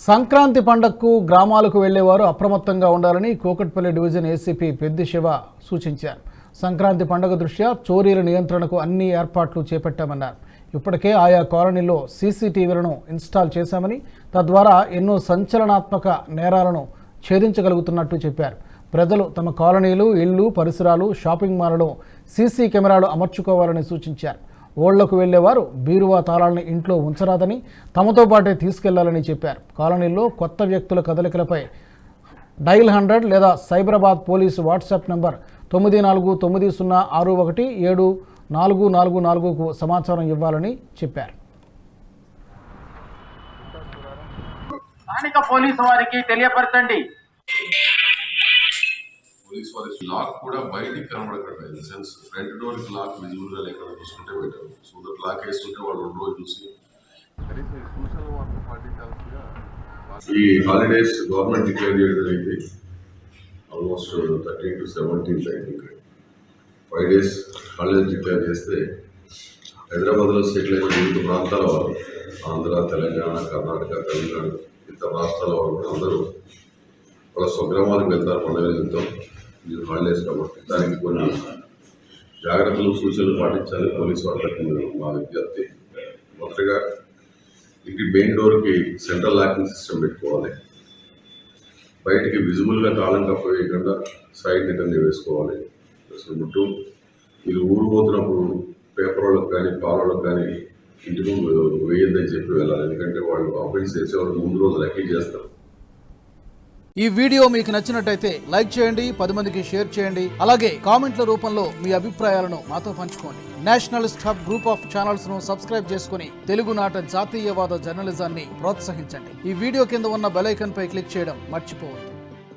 సంక్రాంతి పండగకు గ్రామాలకు వెళ్లేవారు అప్రమత్తంగా ఉండాలని కూకట్పల్లి డివిజన్ ఏసీపీ పెద్ది శివ సూచించారు. సంక్రాంతి పండుగ దృష్ట్యా చోరీల నియంత్రణకు అన్ని ఏర్పాట్లు చేపట్టామన్నారు. ఇప్పటికే ఆయా కాలనీల్లో సీసీటీవీలను ఇన్స్టాల్ చేశామని, తద్వారా ఎన్నో సంచలనాత్మక నేరాలను ఛేదించగలుగుతున్నట్టు చెప్పారు. ప్రజలు తమ కాలనీలు, ఇళ్లు, పరిసరాలు, షాపింగ్ మాల్లలో సీసీ కెమెరాలు అమర్చుకోవాలని సూచించారు. ఓళ్లకు వెళ్లేవారు బీరువా తాళాలను ఇంట్లో ఉంచరాదని, తమతో పాటే తీసుకెళ్లాలని చెప్పారు. కాలనీల్లో కొత్త వ్యక్తుల కదలికలపై డైల్ 100 లేదా సైబరాబాద్ పోలీసు వాట్సాప్ నంబర్ 9490174444కు సమాచారం ఇవ్వాలని చెప్పారు. స్థానిక పోలీసు వారికి తెలియపరచండి. పోలీస్ వారి లాక్ కూడా బయటికి కనబడకుండా, in the sense front door lock visible గా లేకుండా చూసుకుంటే బెటర్. సో దట్ లాక్ వేసుకుంటే వాళ్ళు 2 రోజులు చూసి ఈ హాలిడేస్ గవర్నమెంట్ డిక్లేర్ చేయడం జరిగింది. Almost 13 to 17 I think 5 days holidays declare చేస్తే హైదరాబాద్లో సెటిల్ అయిన వివిధ ప్రాంతాల వారు, ఆంధ్ర, తెలంగాణ, కర్ణాటక, తమిళనాడు, ఇతర రాష్ట్రాల వారు కూడా అందరూ వాళ్ళ స్వగ్రామాలకు వెళ్తారు పండుగ నిమిత్తం. ఇది హాలిడేస్ కాబట్టి దానికి కొన్ని జాగ్రత్తలు, సూచనలు పాటించాలి పోలీసు వాళ్ళకి మా విజ్ఞప్తి. మొదటగా ఇంటి మెయిన్ డోర్కి సెంట్రల్ లాకింగ్ సిస్టమ్ పెట్టుకోవాలి. బయటికి విజిబుల్గా తాళం కప్ప వేయకుండా సైడ్ నిటన్ని వేసుకోవాలి. నెంబర్ 2, మీరు ఊరు పోతున్నప్పుడు పేపర్ వాళ్ళకి కానీ పాలలకు కానీ ఇంటి ముందు వేయొద్దని చెప్పి వెళ్ళాలి. ఎందుకంటే వాళ్ళు ఆఫెన్స్ చేసేవాళ్ళు ముందు రోజు లక్కీ చేస్తారు. ఈ వీడియో మీకు నచ్చినట్టయితే లైక్ చేయండి, 10 మందికి షేర్ చేయండి. అలాగే కామెంట్ల రూపంలో మీ అభిప్రాయాలను మాతో పంచుకోండి. Nationalist hub group of channels ను సబ్స్క్రైబ్ చేసుకుని తెలుగునాట జాతీయవాద జర్నలిజాన్ని ప్రోత్సహించండి. ఈ వీడియో కింద ఉన్న బెల్ ఐకాన్ పై క్లిక్ చేయడం మర్చిపోవద్దు.